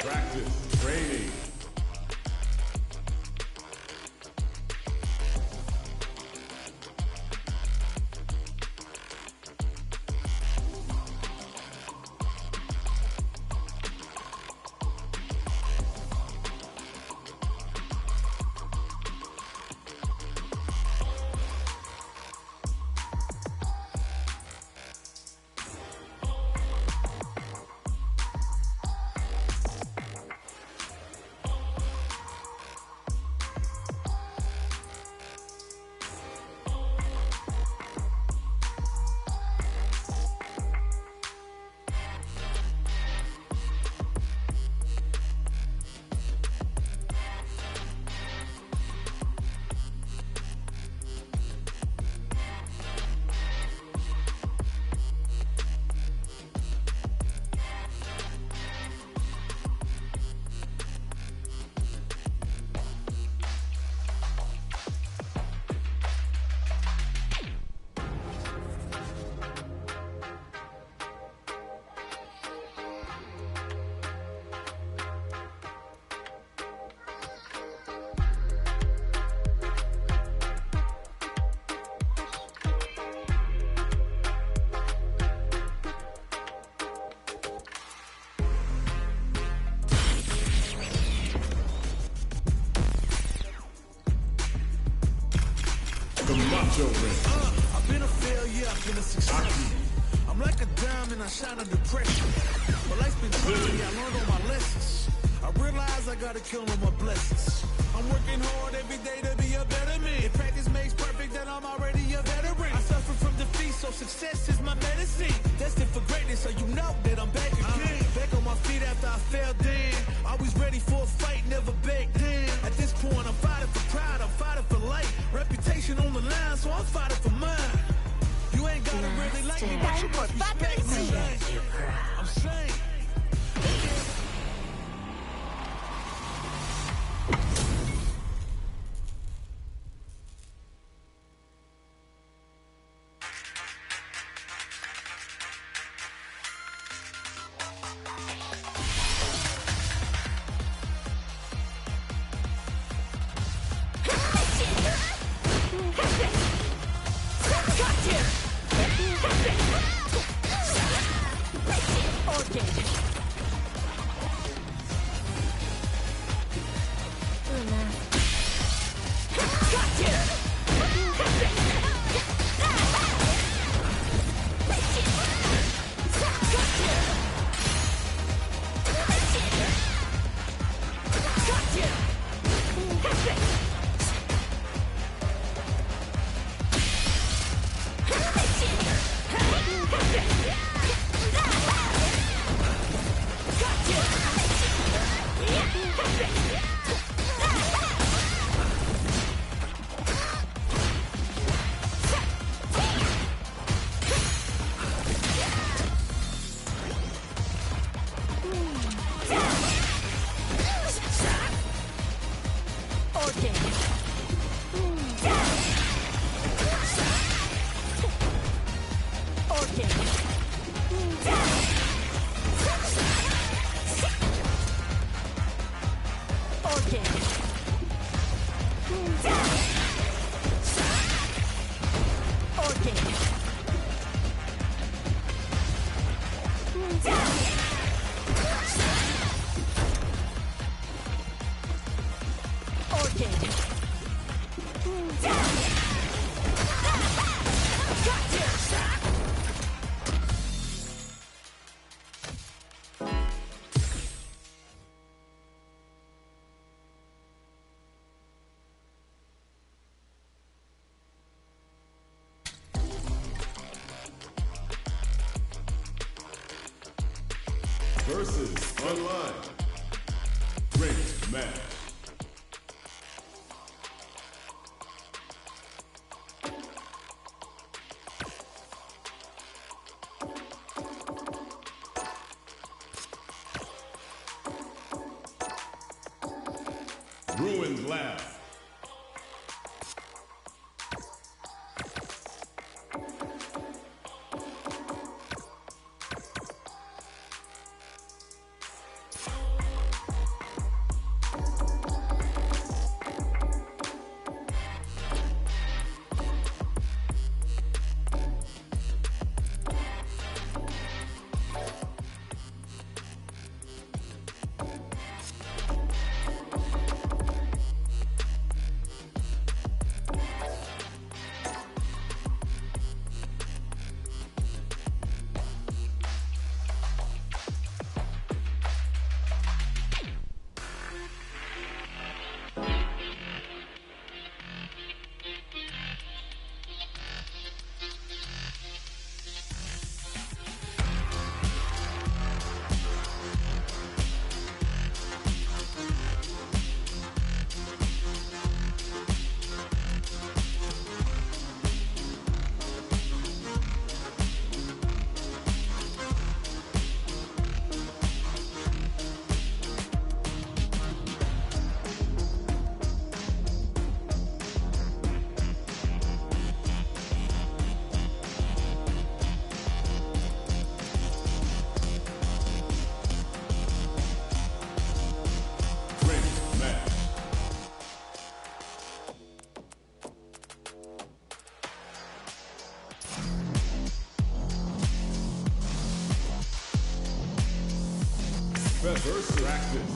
Practice. Training. Macho Man. I've been a failure, I've been a success. I'm like a diamond, I shine under pressure. But life's been tricky, I learned all my lessons. I realize I gotta kill all my blessings. I'm working hard every day to be a better man. If practice makes perfect, then I'm already a veteran. I suffer from defeat, so success is my medicine. Destined for greatness, so you know that I'm back again. Back on my feet after I fell down. Always ready for a fight, never back down. At this point, I'm fighting for pride, I'm fighting for life. Reputation on the line, so I'm fighting for mine. You ain't gotta really like me, but you must respect me. I'm saying. Versus Online. Ranked match. Ruined laugh. Versus practice.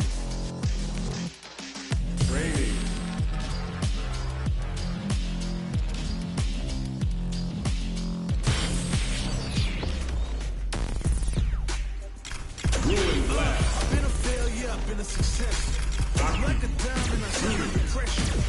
Training. Ruin blast. I've been a failure, I've been a success. I'm like a diamond, I shine under pressure.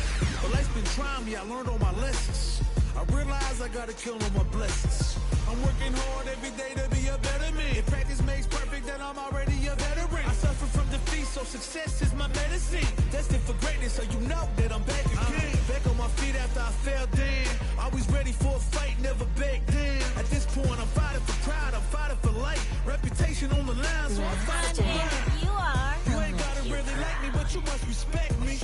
But life's been trying me, I learned all my lessons. I realize I gotta kill all my blessings. I'm working hard every day to be a better man. If practice makes perfect, then I'm already a veteran. I suffer from defeat, so success is my medicine. Destined for greatness, so you know that I'm back again. Back on my feet after I fell down. Always ready for a fight, never back down. At this point, I'm fighting for pride, I'm fighting for life. Reputation on the line, so I'm fighting for mine. You are. You ain't gotta really like me, but you must respect me.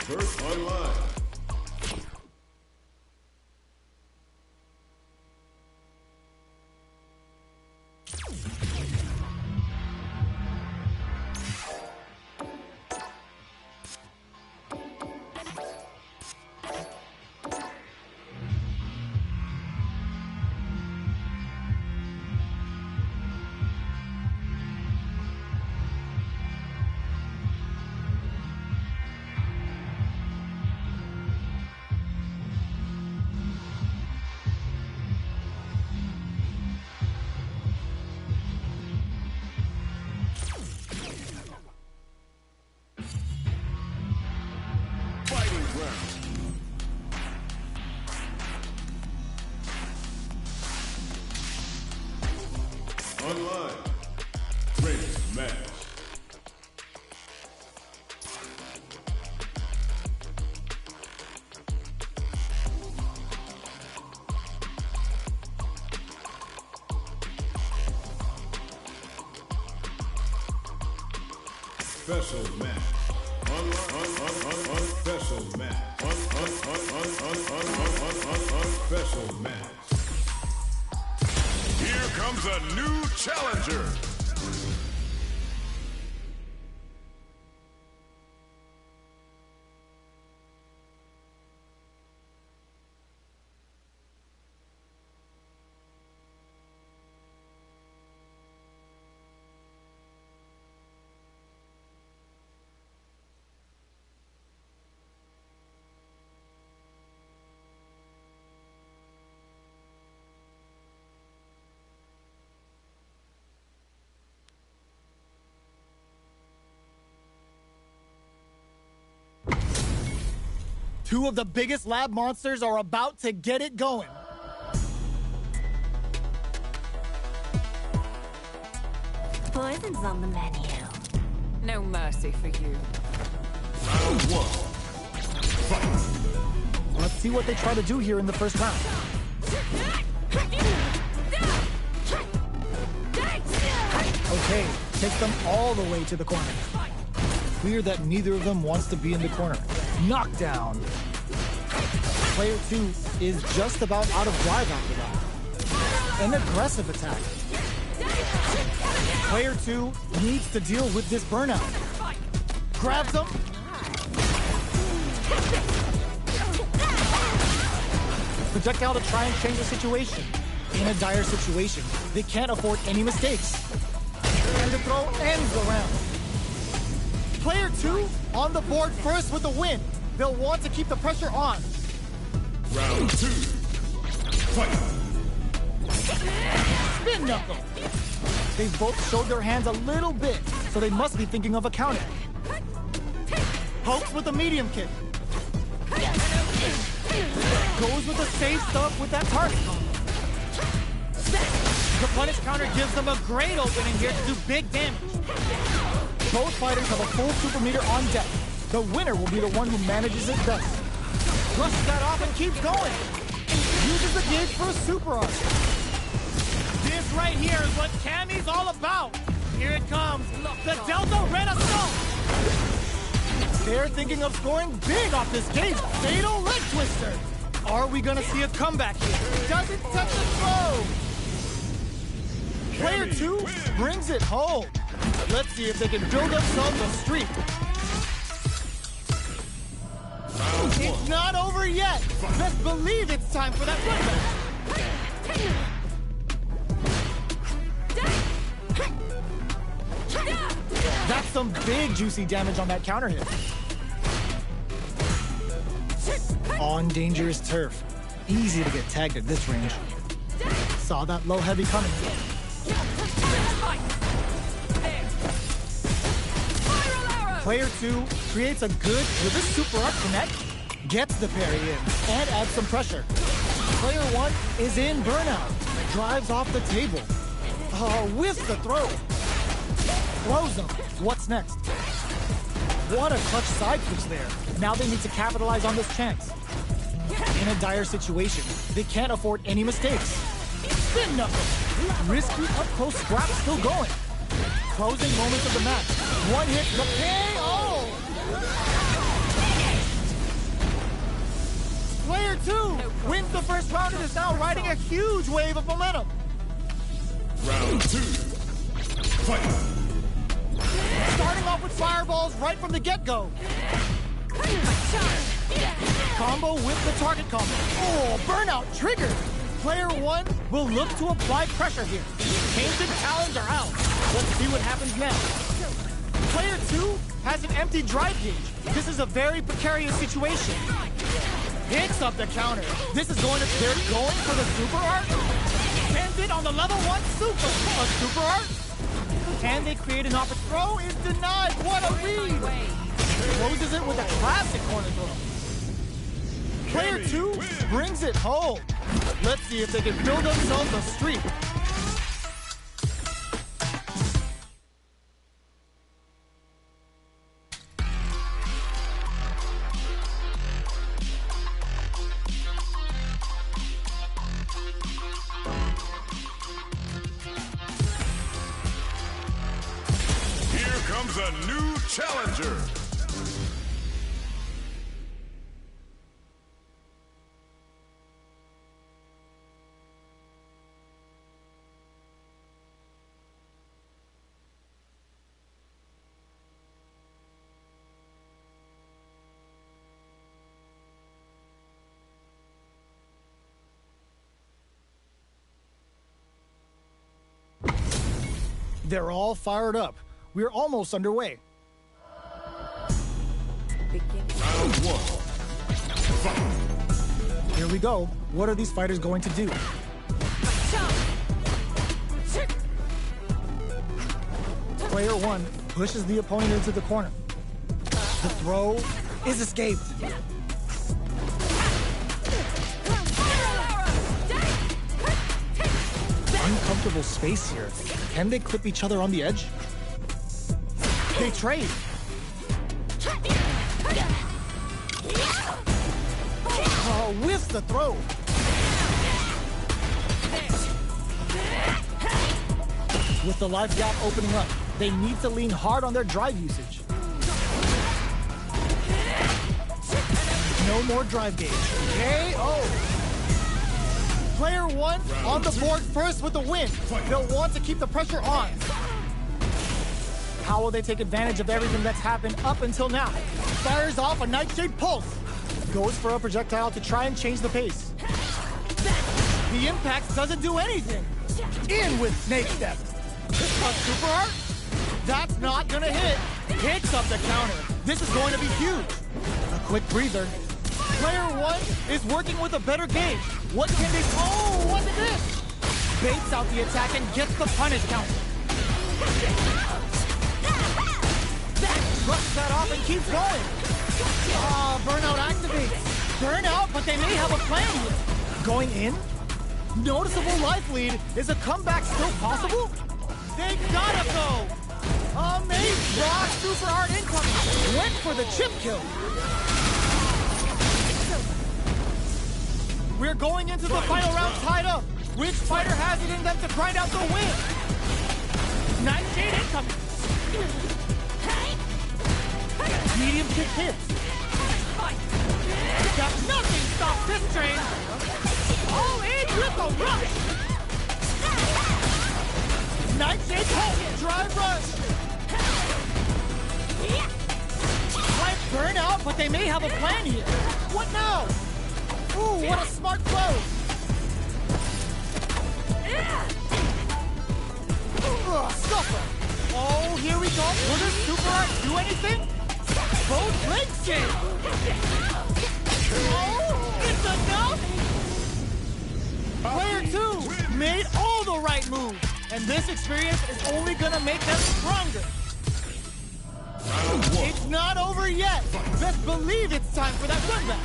First online. Fighting ground. Online. Greatest match. Special match. Special match. Special match. Here comes a new challenger. Two of the biggest lab monsters are about to get it going. Poison's on the menu. No mercy for you. Round one. Fight. Let's see what they try to do here in the first round. Okay, takes them all the way to the corner. Clear that neither of them wants to be in the corner. Knockdown. Player 2 is just about out of drive after that. An aggressive attack. Player 2 needs to deal with this burnout. Grabs him. Projectile to try and change the situation. In a dire situation, they can't afford any mistakes. And the throw ends the round. Player 2 on the board first with the win. They'll want to keep the pressure on. Round 2. Fight. Spin knuckle. They've both showed their hands a little bit, so they must be thinking of a counter. Pokes with a medium kick. Goes with the safe stuff with that target. The punish counter gives them a great opening here to do big damage. Both fighters have a full super meter on deck. The winner will be the one who manages it best. Brushes that off and keeps going. Uses the gauge for a super arc. This right here is what Cammy's all about. Here it comes, the Delta Renaissance. They're thinking of scoring big off this gauge. Fatal leg twister. Are we gonna see a comeback here? Doesn't touch the throw. Player 2 brings it home. Let's see if they can build themselves a streak. It's not over yet. Best believe it's time for that comeback. That's some big juicy damage on that counter hit. On dangerous turf. Easy to get tagged at this range. Saw that low heavy coming. Player 2 creates a good with a super arc connect, gets the parry in, and adds some pressure. Player 1 is in burnout, drives off the table. Whiffs the throw. Throws them. What's next? What a clutch side switch there. Now they need to capitalize on this chance. In a dire situation, they can't afford any mistakes. Spin knuckle. Risky up close scrap still going. Closing moments of the match. One hit, the KO! Player 2 wins the first round and is now riding a huge wave of momentum. Round 2. Fight. Starting off with fireballs right from the get-go. Combo with the target combo. Oh, burnout triggered. Player 1 will look to apply pressure here. Tainted talons are out. Let's see what happens next. Player 2 has an empty drive gauge. This is a very precarious situation. Picks up the counter. They're going for the super arc. Ends it on the level 1 super. A super arc? Can they create an opposite throw? Is denied. What a read. Closes it with a classic corner throw. Player 2 brings it home. Let's see if they can build themselves a streak. Here comes a new challenger. They're all fired up. We're almost underway. Round 1. Fight. Here we go. What are these fighters going to do? Player 1 pushes the opponent into the corner. The throw is escaped. comfortable space here. Can they clip each other on the edge? They trade. Oh, whiffs the throw. With the life gap opening up, they need to lean hard on their drive usage. No more drive gauge. KO. Player one on the board first with the win. They'll want to keep the pressure on. How will they take advantage of everything that's happened up until now? Fires off a Nightshade Pulse. Goes for a projectile to try and change the pace. The impact doesn't do anything. In with Snake Step. A super art? That's not gonna hit. Picks up the counter. This is going to be huge. A quick breather. Player one is working with a better gauge. What can they... Oh, what's this? Baits out the attack and gets the punish counter. Brushes that off and keeps going. Burnout activates. Burnout, but they may have a plan here. Going in? Noticeable life lead. Is a comeback still possible? They gotta go. Amazing. Raw super hard incoming. Went for the chip kill. We're going into the final round tied up. Which fighter has it in them to grind out the win? Nightshade incoming. Medium kick hits. Got nothing stops this train. All in with a rush. Nightshade hold. Drive rush. Might burn out, but they may have a plan here. What now? Ooh, what a smart throw! Stopper! Oh, here we go. Will this super art do anything? Both legs shake! Oh, it's enough! Player two made all the right moves, and this experience is only gonna make them stronger. It's not over yet. Best believe it's time for that comeback.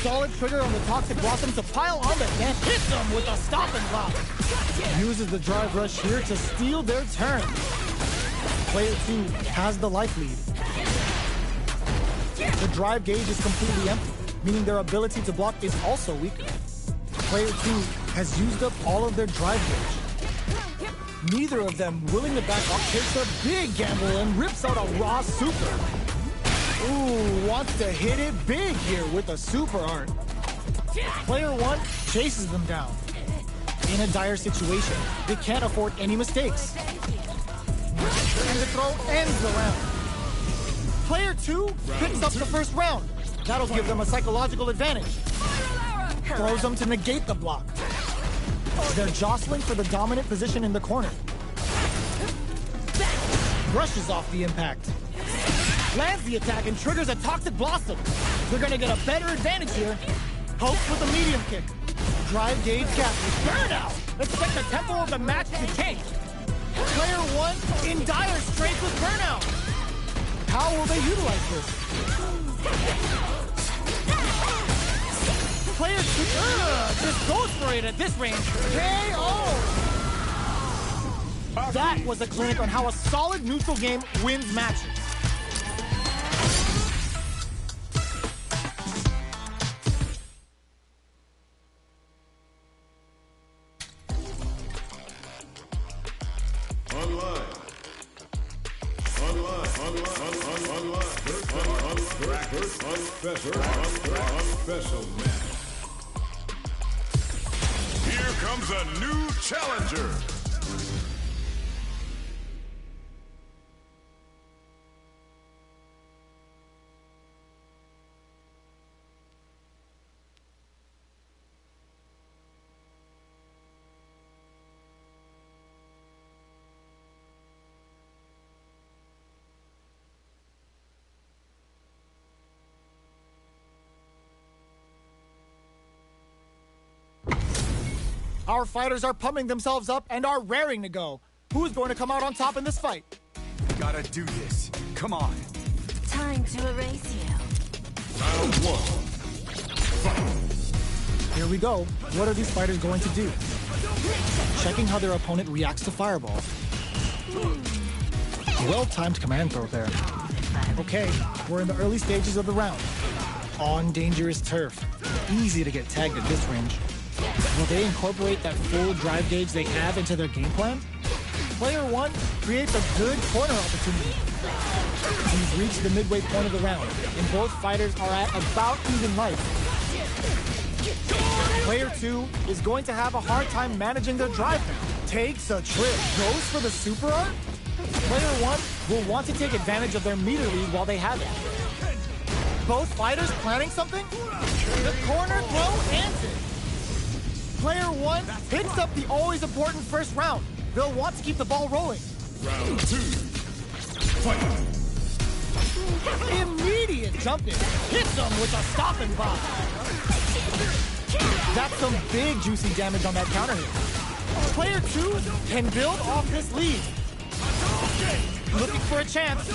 Solid trigger on the Toxic Blossom to pile on the net. Hits them with a stop and block. Uses the drive rush here to steal their turn. Player two has the life lead. The drive gauge is completely empty, meaning their ability to block is also weaker. Player two has used up all of their drive gauge. Neither of them willing to back up takes a big gamble and rips out a raw super. Ooh, wants to hit it big here with a super art. Player one chases them down. In a dire situation, they can't afford any mistakes. And the throw ends the round. Player two picks up the first round. That'll give them a psychological advantage. Throws them to negate the block. They're jostling for the dominant position in the corner. Brushes off the impact. Lands the attack and triggers a Toxic Blossom. They're gonna get a better advantage here. Hopes with a medium kick. Drive gauge gap with burnout. Expect the tempo of the match to change. Player one in dire straits with burnout. How will they utilize this? Player two just goes for it at this range. KO! That was a clinic on how a solid neutral game wins matches. Special match. Here comes a new challenger. Our fighters are pumping themselves up and are raring to go. Who's going to come out on top in this fight? Gotta do this. Come on. Time to erase you. Round one. Fight. Here we go. What are these fighters going to do? Checking how their opponent reacts to fireballs. Well-timed command throw there. Okay, we're in the early stages of the round. On dangerous turf. Easy to get tagged at this range. Will they incorporate that full drive gauge they have into their game plan? Player 1 creates a good corner opportunity. He's reached the midway point of the round, and both fighters are at about even life. Player 2 is going to have a hard time managing their drive now. Takes a trip, goes for the super art? Player 1 will want to take advantage of their meter lead while they have it. Both fighters planning something? The corner throw answers. Player 1 picks up the always important first round. They'll want to keep the ball rolling. Round 2. Fight. Immediate jump in. Hits them with a stopping bomb. That's some big juicy damage on that counter hit. Player 2 can build off this lead. Looking for a chance.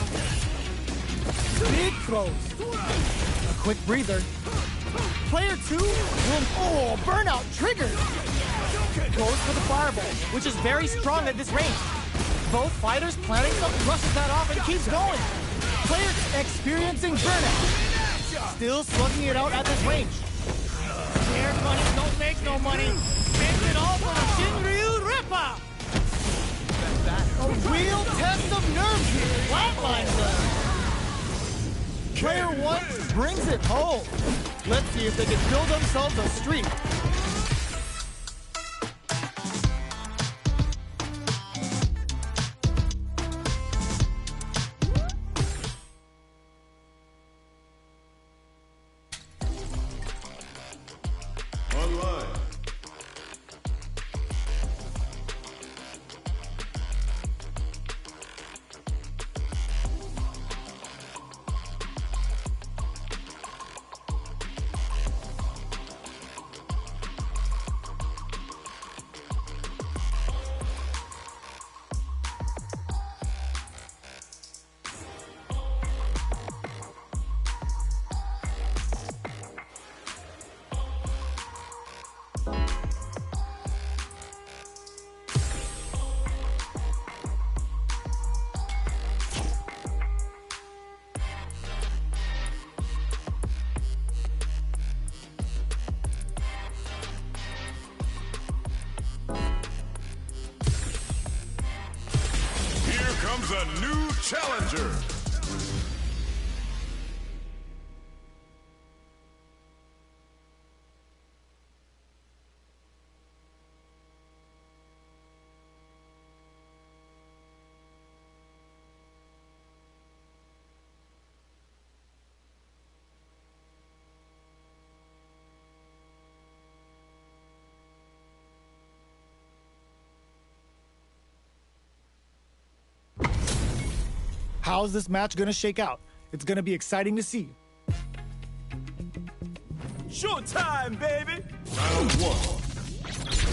Big throws. A quick breather. Player 2 will, burnout triggered. Goes for the fireball, which is very strong at this range. Both fighters planning something, brushes that off and keeps going. Player experiencing burnout. Still slugging it out at this range. Scared money don't make no money. Makes it all for the Shinryu Ripper. A real test of nerves here. Flatlines them. Player 1 brings it home. Let's see if they can build themselves a streak. Online. Comes a new challenger. How's this match gonna shake out? It's gonna be exciting to see. Showtime, baby! Round 1.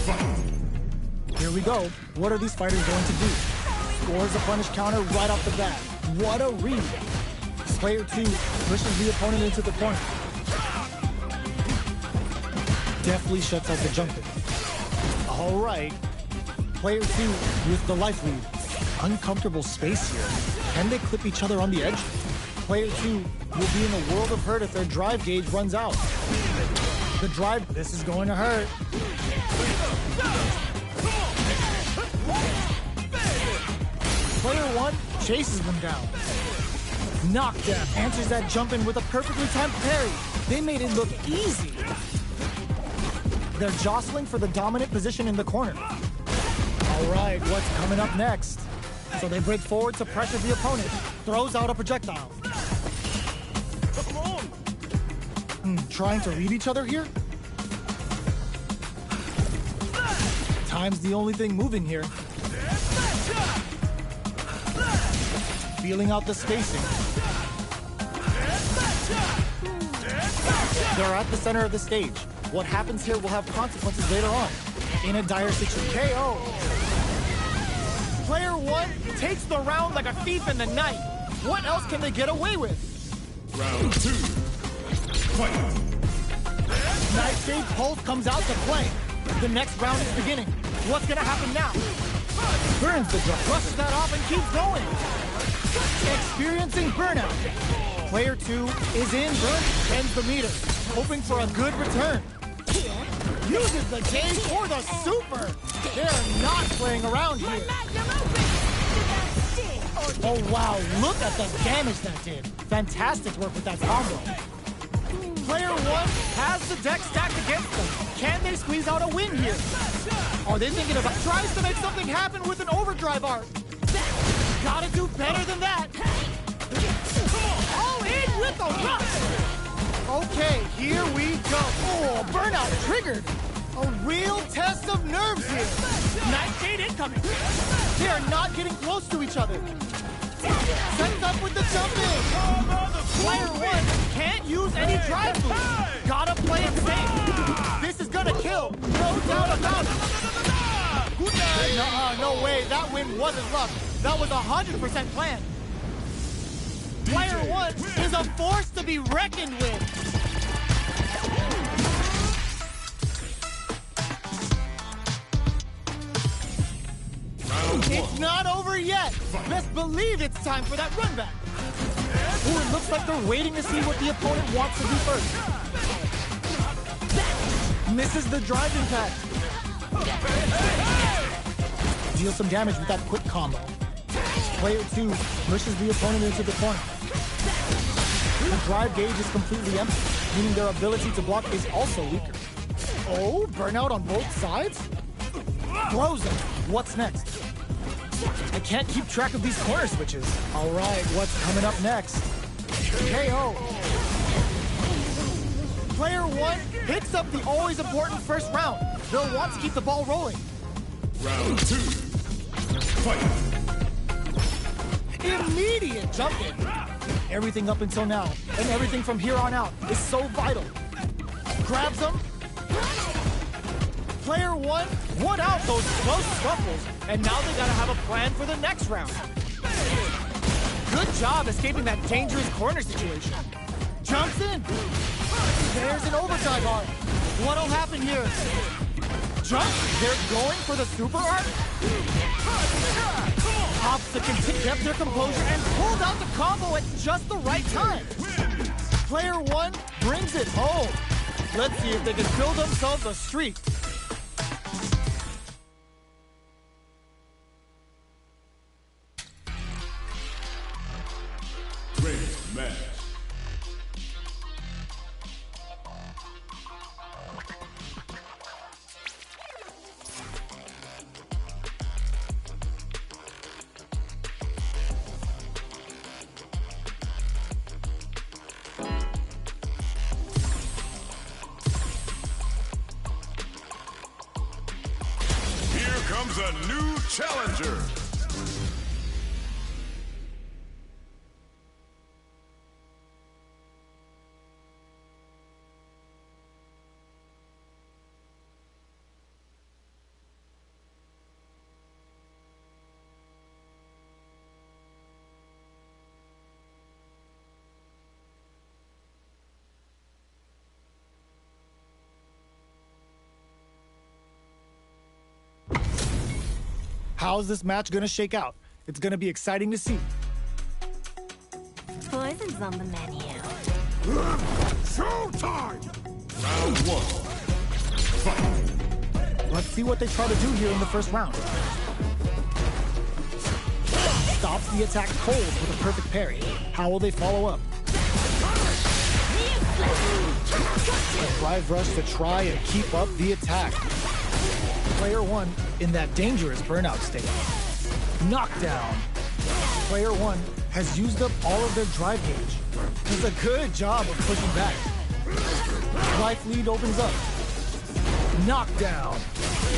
Fight. Here we go. What are these fighters going to do? Scores a punish counter right off the bat. What a read. Player 2 pushes the opponent into the corner. Deftly shuts out the jump in. All right. Player 2 with the life lead. Uncomfortable space here. Can they clip each other on the edge? Player 2 will be in a world of hurt if their drive gauge runs out. The drive, this is going to hurt. Player 1 chases them down. Knockdown answers that jump in with a perfectly timed parry. They made it look easy. They're jostling for the dominant position in the corner. All right, what's coming up next? So they break forward to pressure the opponent. Throws out a projectile. Come on! Trying to read each other here? Time's the only thing moving here. Feeling out the spacing. They're at the center of the stage. What happens here will have consequences later on. In a dire situation. KO! Player 1 takes the round like a thief in the night. What else can they get away with? Round 2. Fight. Nightshade Pulse comes out to play. The next round is beginning. What's gonna happen now? Burns the drop, brushes that off and keeps going. Experiencing burnout. Player 2 is in, Burns bends the meter, hoping for a good return. Uses the gauge for the super. They're not playing around here. Oh wow, look at the damage that did. Fantastic work with that combo. Player 1 has the deck stacked against them. Can they squeeze out a win here? Are they thinking about tries to make something happen with an overdrive art? Gotta do better than that. All in with a rush. Okay, here we go. Oh, burnout triggered. A real test of nerves here. Nightshade incoming. They are not getting close to each other. Sets up with the jump in. Player 1 can't use any drive moves. Gotta play it safe. This is gonna kill. No doubt about it. No way. That win wasn't luck. That was 100% planned. Player 1 is a force to be reckoned with. It's not over yet. Best believe it's time for that run back. Ooh, it looks like they're waiting to see what the opponent wants to do first. Misses the drive impact. Deals some damage with that quick combo. Player 2 pushes the opponent into the corner. The drive gauge is completely empty, meaning their ability to block is also weaker. Oh, burnout on both sides? Throws him. What's next? I can't keep track of these corner switches. All right, what's coming up next? KO. Player 1 picks up the always important first round. They'll want to keep the ball rolling. Round 2. Fight. Immediate jump in. Everything up until now, and everything from here on out is so vital. Grabs him. Player 1 won out those close scuffles, and now they gotta have a plan for the next round. Good job escaping that dangerous corner situation. Jumps in. There's an overdrive art. What'll happen here? Jump. They're going for the super art. Opps kept their composure and pulled out the combo at just the right time. Player 1 brings it home. Let's see if they can build themselves a streak. Great match. Here comes a new challenger. How's this match gonna shake out? It's gonna be exciting to see. Poison's on the menu. Showtime! Round 1. Fight. Let's see what they try to do here in the first round. Stops the attack cold with a perfect parry. How will they follow up? A drive rush to try and keep up the attack. Player 1 in that dangerous burnout state. Knockdown. Player 1 has used up all of their drive gauge. Does a good job of pushing back. Life lead opens up. Knockdown.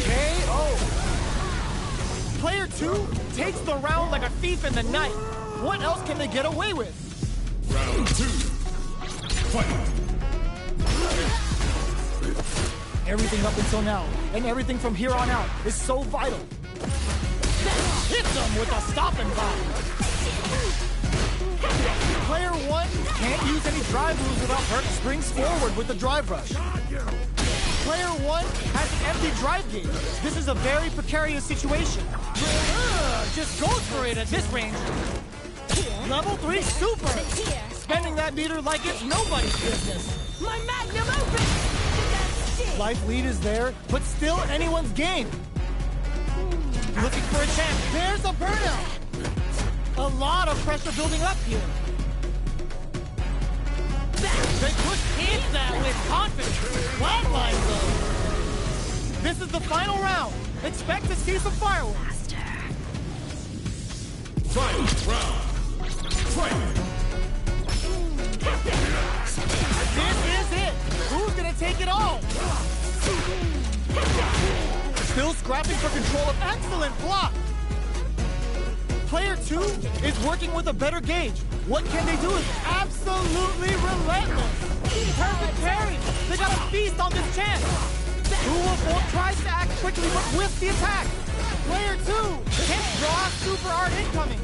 KO. Player 2 takes the round like a thief in the night. What else can they get away with? Round 2. Fight. Everything up until now, and everything from here on out, is so vital. Hits them with a stop and pop. Player 1 can't use any drive moves without hurt. Springs forward with the drive rush. 1 has an empty drive gauge. This is a very precarious situation. Just goes for it at this range. Level 3 super! Spending that meter like it's nobody's business. My magnum opus! Life lead is there, but still anyone's game. Looking for a chance. There's a burnout! A lot of pressure building up here. They push into that with confidence. Flatline though. This is the final round. Expect to see some fireworks. Final round. Fight! This is it. Who's gonna take it all? Still scrapping for control of excellent block. Player 2 is working with a better gauge. What can they do is absolutely relentless. Perfect parry. They got a feast on this chance. Who tries to act quickly but whiffs the attack. Player 2 can't draw super art incoming.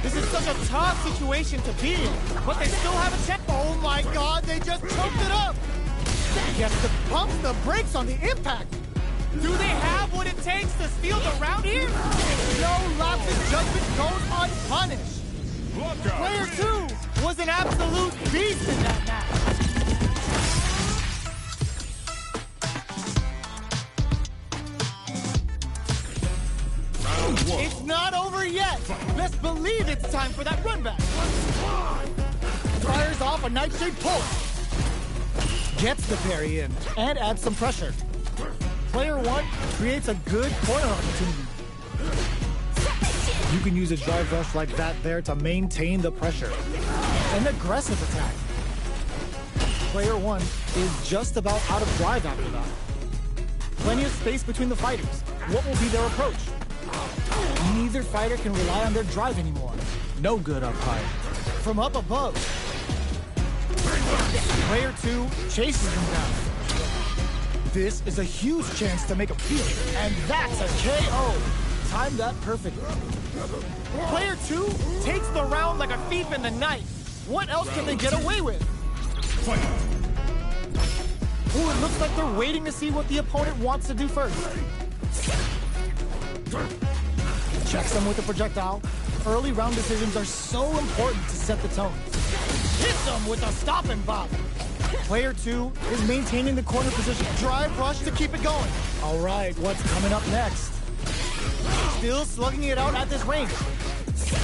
This is such a tough situation to be in, but they still have a chance. Oh my god, they just choked it up. Yes, the pumps the brakes on the impact. Do they have what it takes to steal the round here? No lapse in judgment goes unpunished. Player 2 was an absolute beast in that match. Round 1. It's not over yet. Let's believe it's time for that run back. Fires off a nightshade pulse. Gets the parry in and adds some pressure. Player 1 creates a good corner opportunity. You can use a drive rush like that there to maintain the pressure. An aggressive attack. Player 1 is just about out of drive after that. Plenty of space between the fighters. What will be their approach? Neither fighter can rely on their drive anymore. No good up high. From up above. Player 2 chases them down. This is a huge chance to make a beat, and that's a KO. Timed that perfectly. Player 2 takes the round like a thief in the night. What else can they get away with? Fight! Ooh, it looks like they're waiting to see what the opponent wants to do first. Checks them with the projectile. Early round decisions are so important to set the tone. Hits them with a stop and bop. Player 2 is maintaining the corner position. Drive rush to keep it going. All right, what's coming up next? Still slugging it out at this range.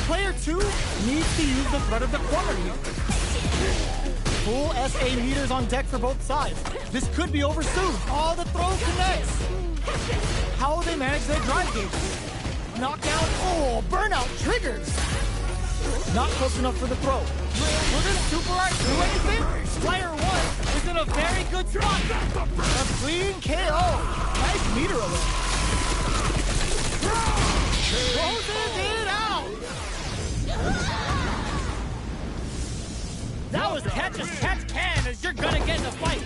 Player 2 needs to use the threat of the corner here. Full SA meters on deck for both sides. This could be over soon. Oh, the throw connects. How will they manage their drive gauges? Knockdown. Oh, burnout triggers. Not close enough for the throw. Will this super art do anything? Player 1 is in a very good spot. A clean KO. Nice meter alert. Closes it out. That was catch as catch can, as you're gonna get in a fight.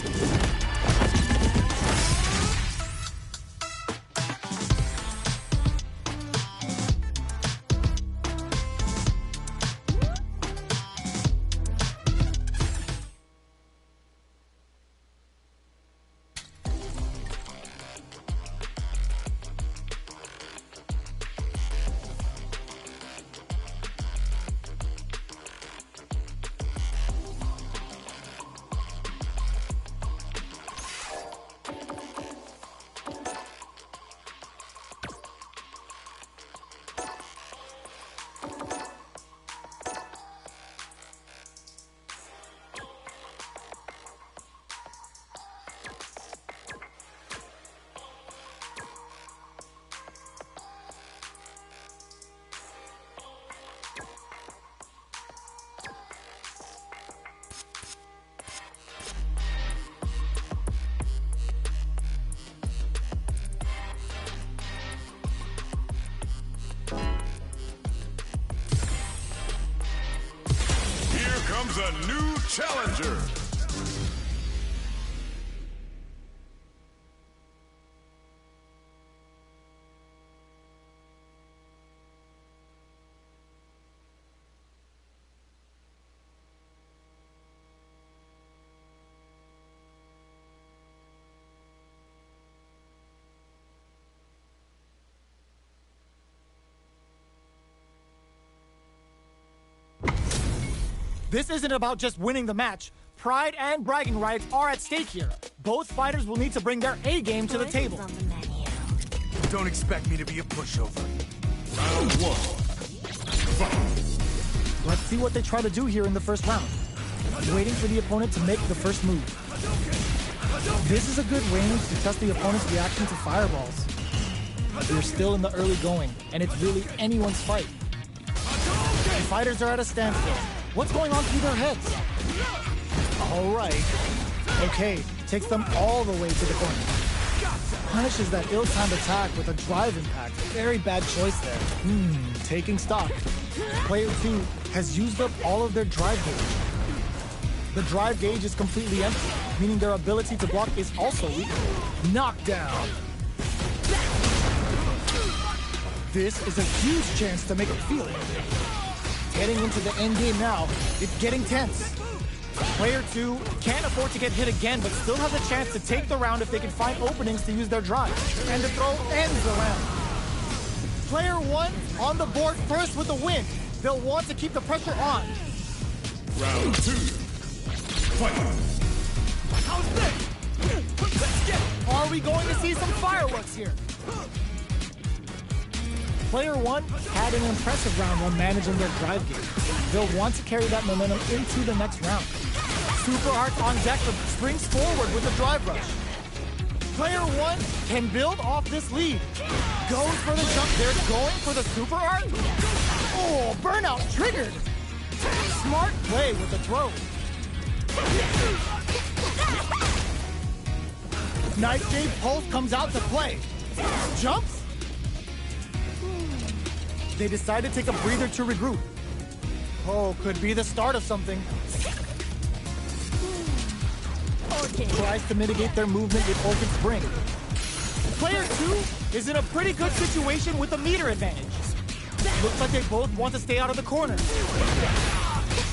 Comes a new challenger. This isn't about just winning the match. Pride and bragging rights are at stake here. Both fighters will need to bring their A game to the table. On the menu. Don't expect me to be a pushover. Round one. Fight. Let's see what they try to do here in the first round. Waiting for the opponent to make the first move. This is a good range to test the opponent's reaction to fireballs. We're still in the early going, and it's really anyone's fight. The fighters are at a standstill. What's going on through their heads? All right. Okay, takes them all the way to the corner. Punishes that ill-timed attack with a drive impact. Very bad choice there. Taking stock. Player 2 has used up all of their drive gauge. The drive gauge is completely empty, meaning their ability to block is also weak. Knockdown. This is a huge chance to make it feel it. Getting into the end game now, it's getting tense. Player 2 can't afford to get hit again, but still has a chance to take the round if they can find openings to use their drive. And the throw ends the round. Player 1 on the board first with the win. They'll want to keep the pressure on. Round two. Fight. How's this? Let's get it. Are we going to see some fireworks here? Player 1 had an impressive round while managing their drive gauge. They'll want to carry that momentum into the next round. Super Hearts on deck springs forward with a drive rush. Player 1 can build off this lead. Goes for the jump. They're going for the Super Art. Oh, burnout triggered. Smart play with the throw. Nightshade Pulse comes out to play. Jumps. They decide to take a breather to regroup. Oh, could be the start of something. Tries to mitigate their movement with Orchid Spring. Player 2 is in a pretty good situation with a meter advantage. Looks like they both want to stay out of the corner.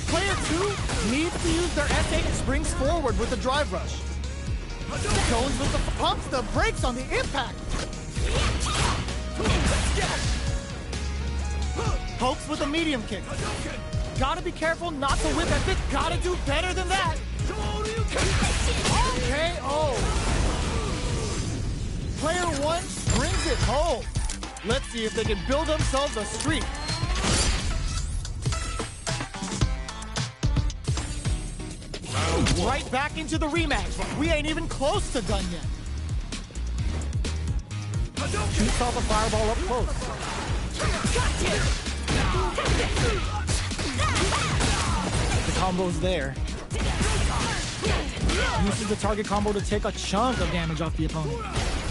Player 2 needs to use their SA and springs forward with the drive rush. Goes with the pumps the brakes on the impact. Pokes with a medium kick. Gotta be careful not to whip at this. Gotta do better than that. KO. Player 1 brings it home. Let's see if they can build themselves a streak. Right back into the rematch. We ain't even close to done yet. Shoots off a fireball up close. The combo's there. Uses the target combo to take a chunk of damage off the opponent.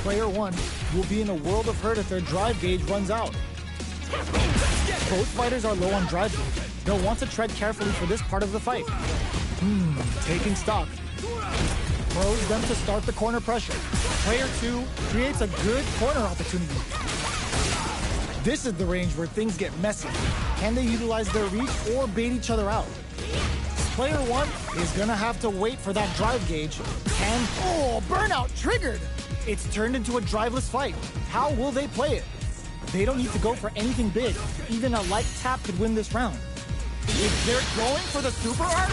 Player 1 will be in a world of hurt if their drive gauge runs out. Both fighters are low on drive gauge. They'll want to tread carefully for this part of the fight. Taking stock. Throws them to start the corner pressure. Player 2 creates a good corner opportunity. This is the range where things get messy. Can they utilize their reach or bait each other out? Player 1 is gonna have to wait for that drive gauge. And, oh, burnout triggered! It's turned into a driveless fight. How will they play it? They don't need to go for anything big. Even a light tap could win this round. If they're going for the super art,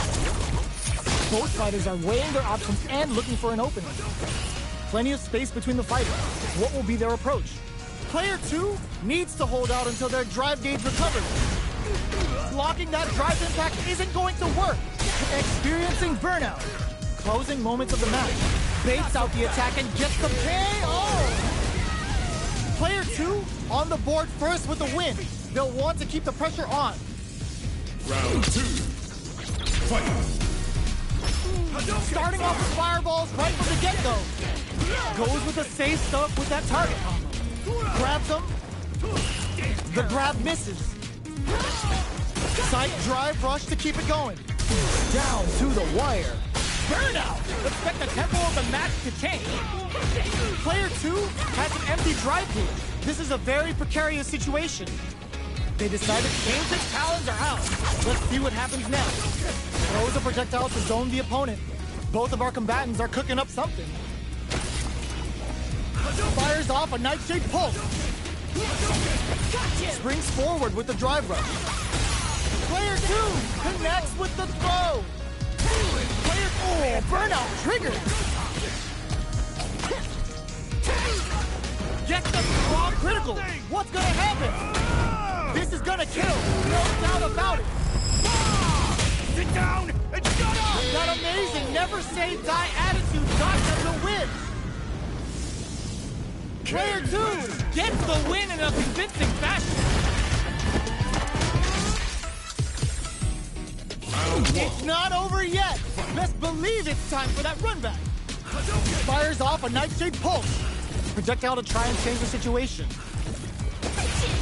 both fighters are weighing their options and looking for an opening. Plenty of space between the fighters. What will be their approach? Player 2 needs to hold out until their drive gauge recovers. Blocking that drive impact isn't going to work. Experiencing burnout. Closing moments of the match. Baits out the attack and gets the KO! Player 2 on the board first with the win. They'll want to keep the pressure on. Round two. Fight. Starting off with fireballs right from the get-go. Goes with the safe stuff with that target combo. Grabs him. The grab misses. Sight drive rush to keep it going. Down to the wire. Burnout! Expect the tempo of the match to change. Player 2 has an empty drive gauge. This is a very precarious situation. They decided to change their talons are out. Let's see what happens next. Throws a projectile to zone the opponent. Both of our combatants are cooking up something. Fires off a Nightshade Pulse. Springs forward with the drive rush. Player 2 connects with the throw. Player 4, burnout triggered. Gets the strong critical. What's gonna happen? This is gonna kill. No doubt about it. Sit down and shut up! That amazing never say die attitude got them the win. Player 2 gets the win in a convincing fashion. It's not over yet. Best believe it's time for that run back. Fires off a nightshade pulse. Projectile to try and change the situation.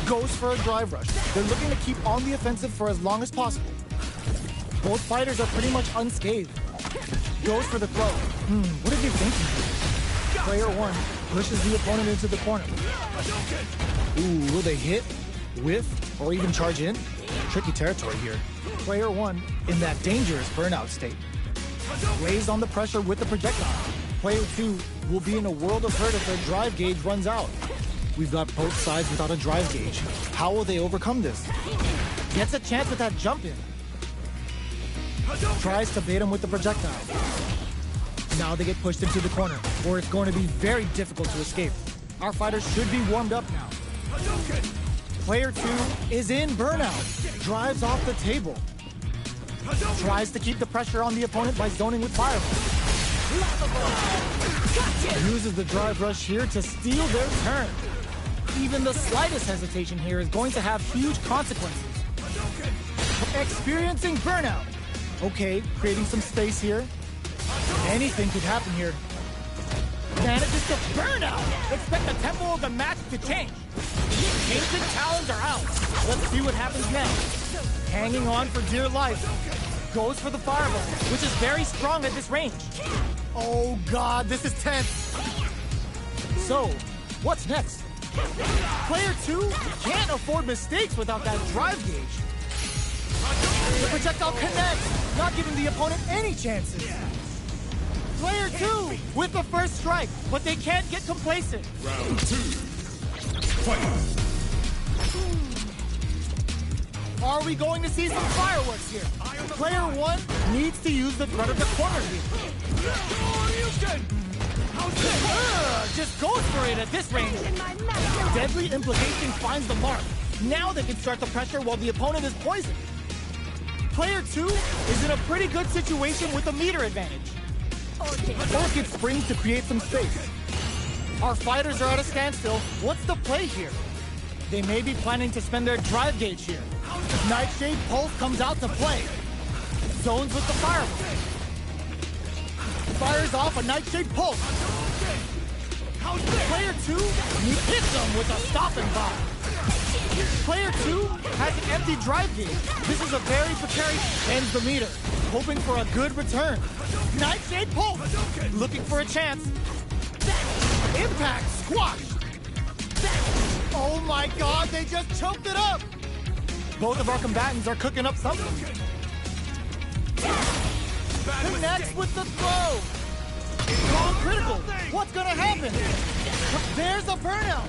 Goes for a drive rush. They're looking to keep on the offensive for as long as possible. Both fighters are pretty much unscathed. Goes for the throw. What are they thinking? Player 1 pushes the opponent into the corner. Ooh, will they hit, whiff, or even charge in? Tricky territory here. Player 1 in that dangerous burnout state. Lays on the pressure with the projectile. Player 2 will be in a world of hurt if their drive gauge runs out. We've got both sides without a drive gauge. How will they overcome this? Gets a chance with that jump in. Tries to bait him with the projectile. Now they get pushed into the corner, where it's going to be very difficult to escape. Our fighters should be warmed up now. Player 2 is in burnout. Drives off the table. Tries to keep the pressure on the opponent by zoning with fireball. Uses the drive rush here to steal their turn. Even the slightest hesitation here is going to have huge consequences. Experiencing burnout. Okay, creating some space here. Anything could happen here. Manages to burn out. Expect the tempo of the match to change. Ancient talons are out. Let's see what happens next. Hanging on for dear life. Goes for the fireball, which is very strong at this range. Oh God, this is tense. So, what's next? Player 2 can't afford mistakes without that drive gauge. The projectile connects, not giving the opponent any chances. Player 2 with the first strike, but they can't get complacent. Round 2. Fight. Are we going to see some fireworks here? Player 1 needs to use the threat of the corner here. Just goes for it at this range. Deadly implication finds the mark. Now they can start the pressure while the opponent is poisoned. Player 2 is in a pretty good situation with a meter advantage. Orchid springs to create some space. Our fighters are at a standstill. What's the play here? They may be planning to spend their drive gauge here. Nightshade Pulse comes out to play. Zones with the fireball. Fires off a Nightshade Pulse. Player 2 hits them with a stopping bomb. Player 2 has an empty drive gauge. This is a very precarious, ends the meter, hoping for a good return. Nightshade Pulse, looking for a chance. Impact squash. Oh my God, they just choked it up. Both of our combatants are cooking up something. Connects with the throw. Strong critical. What's gonna happen? There's a burnout.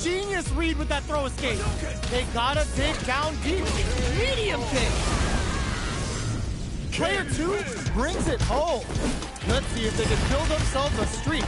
Genius read with that throw escape. They gotta dig down deep. Medium kick. Player 2 brings it home. Let's see if they can build themselves a streak.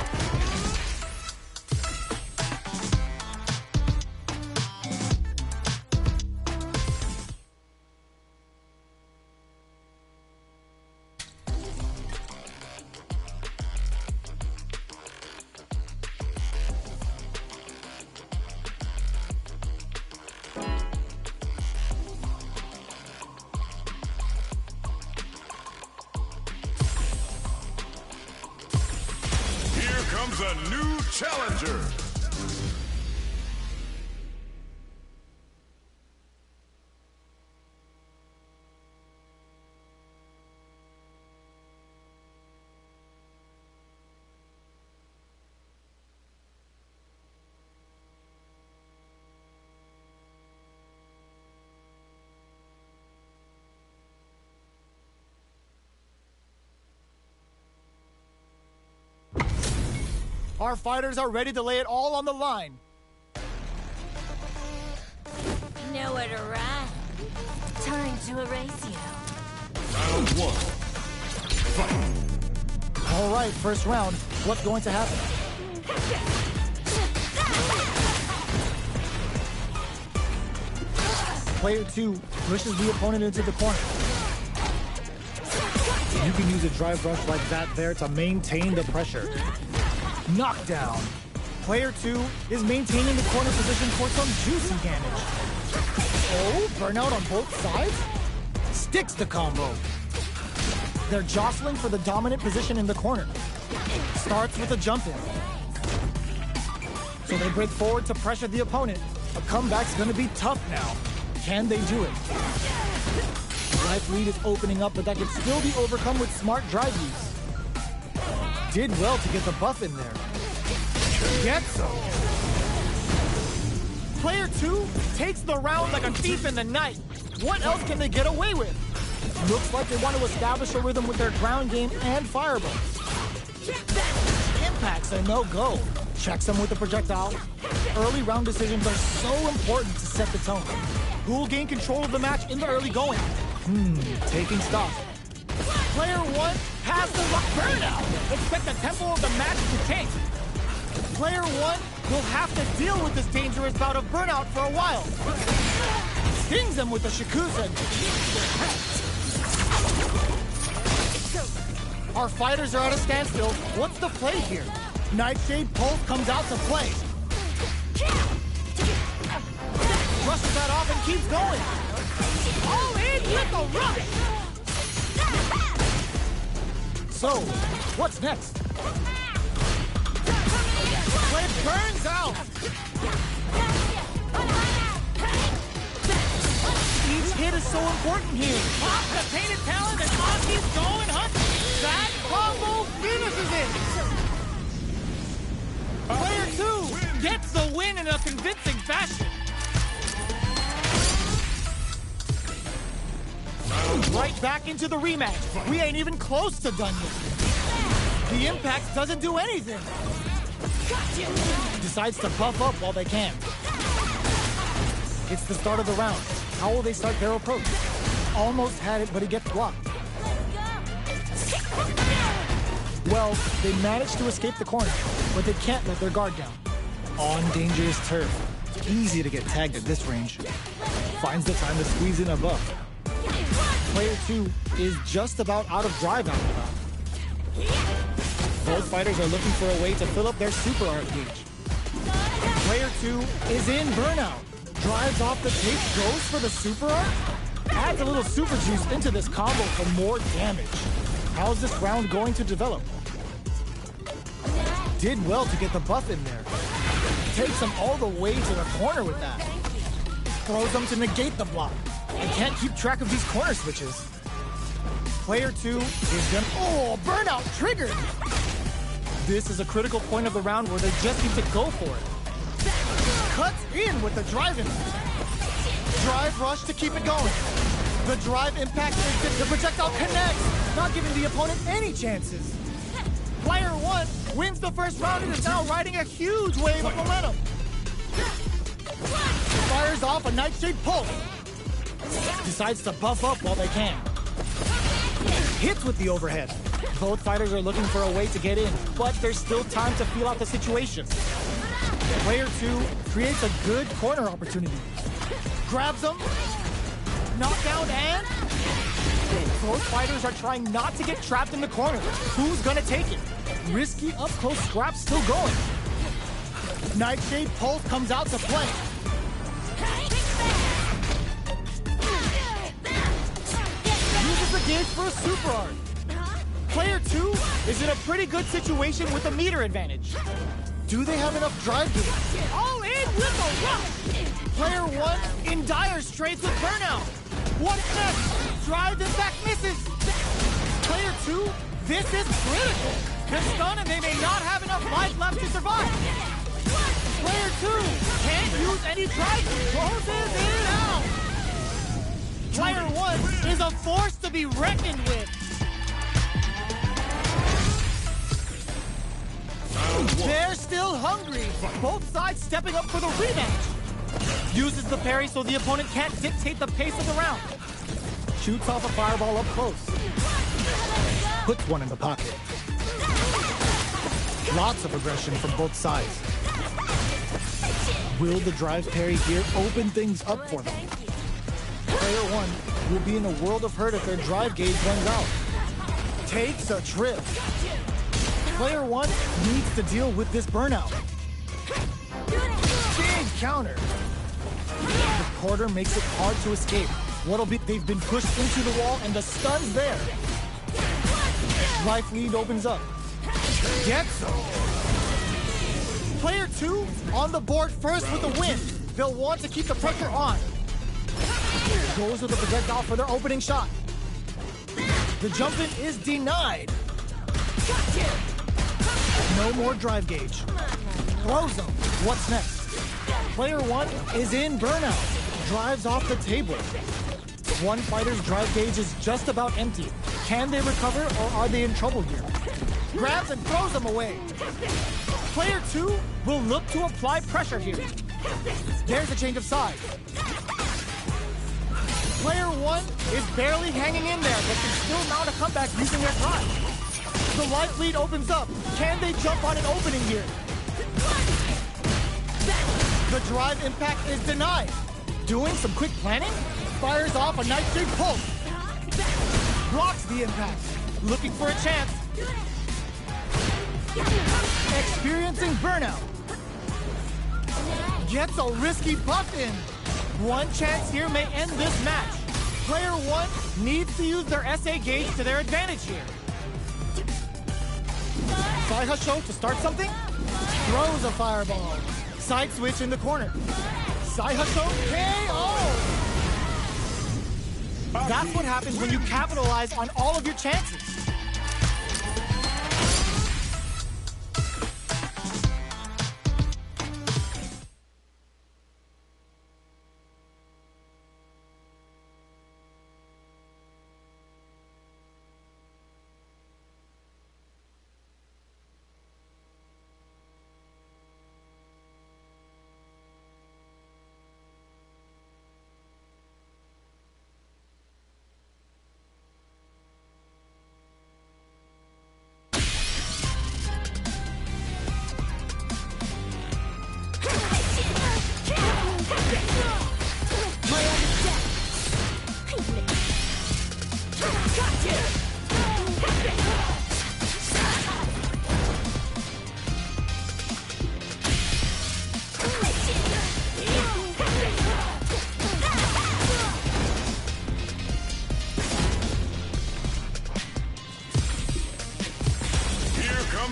Comes a new challenger. Our fighters are ready to lay it all on the line. Nowhere to run. Time to erase you. Round one. Fight. All right, first round. What's going to happen? Player 2 pushes the opponent into the corner. You can use a drive rush like that there to maintain the pressure. Knockdown. Player 2 is maintaining the corner position for some juicy damage. Oh, burnout on both sides? Sticks the combo. They're jostling for the dominant position in the corner. Starts with a jump in. So they break forward to pressure the opponent. A comeback's gonna be tough now. Can they do it? Life lead is opening up, but that can still be overcome with smart drive use. Did well to get the buff in there. Gets some. Player 2 takes the round like a thief in the night. What else can they get away with? Looks like they want to establish a rhythm with their ground game and fireballs. Impact's a no-go. Checks them with the projectile. Early round decisions are so important to set the tone. Who will gain control of the match in the early going? Taking stock. Player 1 has the burnout. Expect the tempo of the match to tank. Player 1 will have to deal with this dangerous bout of burnout for a while. Stings them with the Shikusen. Our fighters are at a standstill. What's the play here? Nightshade Pulse comes out to play. Brushes that off and keeps going. All in with the rush. So, what's next? It burns out. Each hit is so important here. Pop the painted talent and on keeps going, huh? That combo finishes it. Player 2 gets the win in a convincing fashion. Right back into the rematch. We ain't even close to done yet. The impact doesn't do anything. Decides to puff up while they can. It's the start of the round. How will they start their approach? Almost had it, but he gets blocked. Well, they managed to escape the corner, but they can't let their guard down. On dangerous turf. Easy to get tagged at this range. Finds the time to squeeze in a buff. Player 2 is just about out of drive after that. Both fighters are looking for a way to fill up their super art gauge. Player 2 is in burnout. Drives off the tape, goes for the super art. Adds a little super juice into this combo for more damage. How's this round going to develop? Did well to get the buff in there. Takes him all the way to the corner with that. Throws him to negate the block. I can't keep track of these corner switches. Player 2 is gonna... Oh, burnout triggered! This is a critical point of the round where they just need to go for it. Cuts in with the drive impact. Drive rush to keep it going. The drive impact, the projectile connects, not giving the opponent any chances. Player 1 wins the first round and is now riding a huge wave of momentum. Fires off a Nightshade Pulse. Decides to buff up while they can. Hits with the overhead. Both fighters are looking for a way to get in, but there's still time to feel out the situation. Player 2 creates a good corner opportunity. Grabs him. Knockdown and... Both fighters are trying not to get trapped in the corner. Who's gonna take it? Risky up-close scrap still going. Nightshade Pulse comes out to play. Uses the gauge for a super art. Player 2 is in a pretty good situation with a meter advantage. Do they have enough drive to it? All in with a rush! Player 1 in dire straits with burnout. What's next? Drive impact misses. Player 2, this is critical. They're stunned and they may not have enough life left to survive. Player 2 can't use any drive. Closes it out. Player 1 is a force to be reckoned with. They're still hungry. Both sides stepping up for the rematch. Uses the parry so the opponent can't dictate the pace of the round. shoots off a fireball up close. Puts one in the pocket. Lots of aggression from both sides. Will the drive parry here open things up for them? Player one will be in a world of hurt if their drive gauge runs out. Takes a trip. Player one needs to deal with this burnout. Big counter. The quarter makes it hard to escape. They've been pushed into the wall and the stun's there. Life lead opens up. Gets him. Player two on the board first with the win. They'll want to keep the pressure on. Goes with the projectile for their opening shot. The jump in is denied. No more drive gauge. Throws him. What's next? Player one is in burnout. Drives off the table. One fighter's drive gauge is just about empty. Can they recover or are they in trouble here? Grabs and throws him away. Player two will look to apply pressure here. There's a change of sides. Player one is barely hanging in there, but can still mount a comeback using their drive. The life lead opens up. Can they jump on an opening here? The drive impact is denied. Doing some quick planning? Fires off a nice big pulse. Blocks the impact. Looking for a chance. Experiencing burnout. Gets a risky buff in. One chance here may end this match. Player one needs to use their SA gauge to their advantage here. Side hustle to start something. Throws a fireball. Side switch in the corner. Side hustle KO! That's what happens when you capitalize on all of your chances.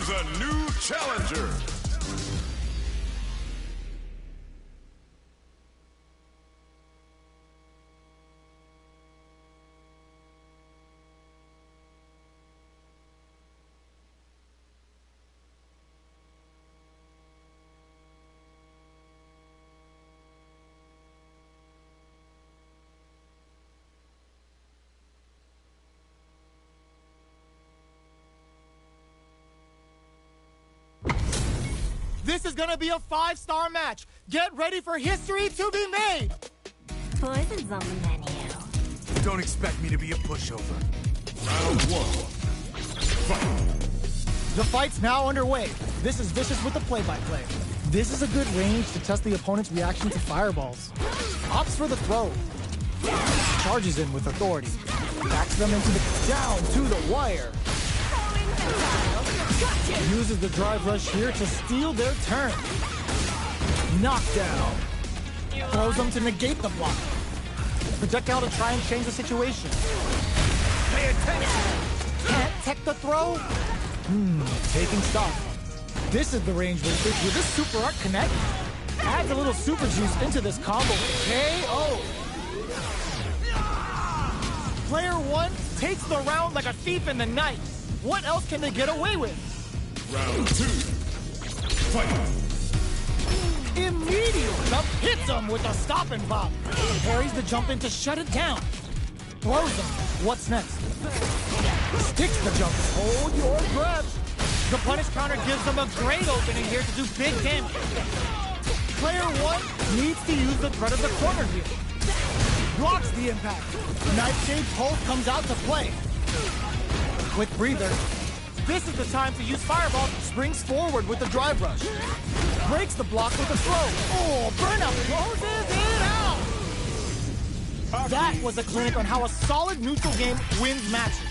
A new challenger. This is gonna be a 5-star match. Get ready for history to be made. Poison's on the menu. Don't expect me to be a pushover. Round one. Fight. The fight's now underway. This is Vicious with the play-by-play. This is a good range to test the opponent's reaction to fireballs. Opts for the throw. Charges in with authority. Backs them into the down to the wire. Uses the drive rush here to steal their turn. Knockdown. Throws them to negate the block. Projectile to try and change the situation. Pay attention. Can't tech the throw. Taking stock. This is the range where this super art connect. Adds a little super juice into this combo. KO. Player one takes the round like a thief in the night. What else can they get away with? Round two. Fight. Immediately up hits him with a stop and pop. Parries the jump in to shut it down. Throws him. What's next? Sticks the jump. Hold your breath. The punish counter gives them a great opening here to do big damage. Player one needs to use the threat of the corner here. blocks the impact. Nightshade Pulse comes out to play. Quick breather. This is the time to use Fireball. Springs forward with the drive rush. Breaks the block with a throw. Oh, Burnout closes it out. That was a clinic on how a solid neutral game wins matches.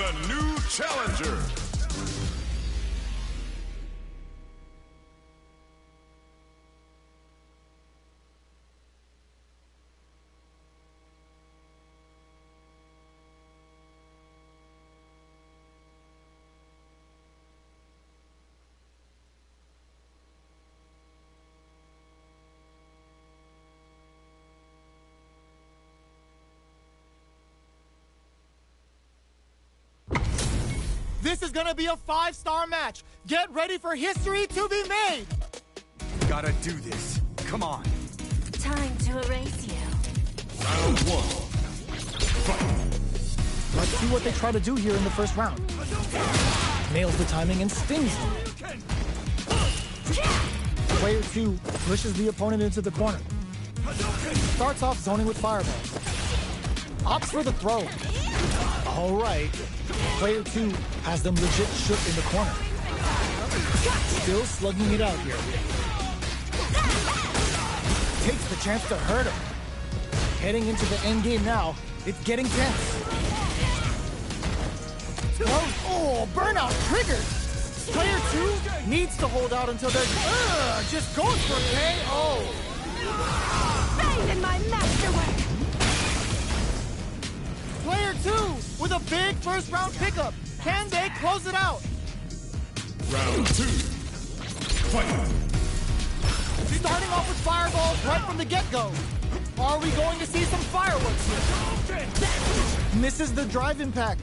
A new challenger. This is gonna be a 5-star match. Get ready for history to be made. Gotta do this. Come on. Time to erase you. Round 1. Fight. Let's see what they try to do here in the first round. Nails the timing and stings them. Player 2 pushes the opponent into the corner. Starts off zoning with Fireballs. Opts for the throw. All right. Player 2 has them legit shook in the corner. Still slugging it out here. Takes the chance to hurt him. Heading into the end game now. It's getting tense. Oh, Burnout triggered. Player 2 needs to hold out until they're just goes for KO. Bang in my masterwork. Player 2 with a big first round pickup. Can they close it out? Round 2. Fight. Starting off with fireballs right from the get-go. Are we going to see some fireworks here? Misses the drive impact.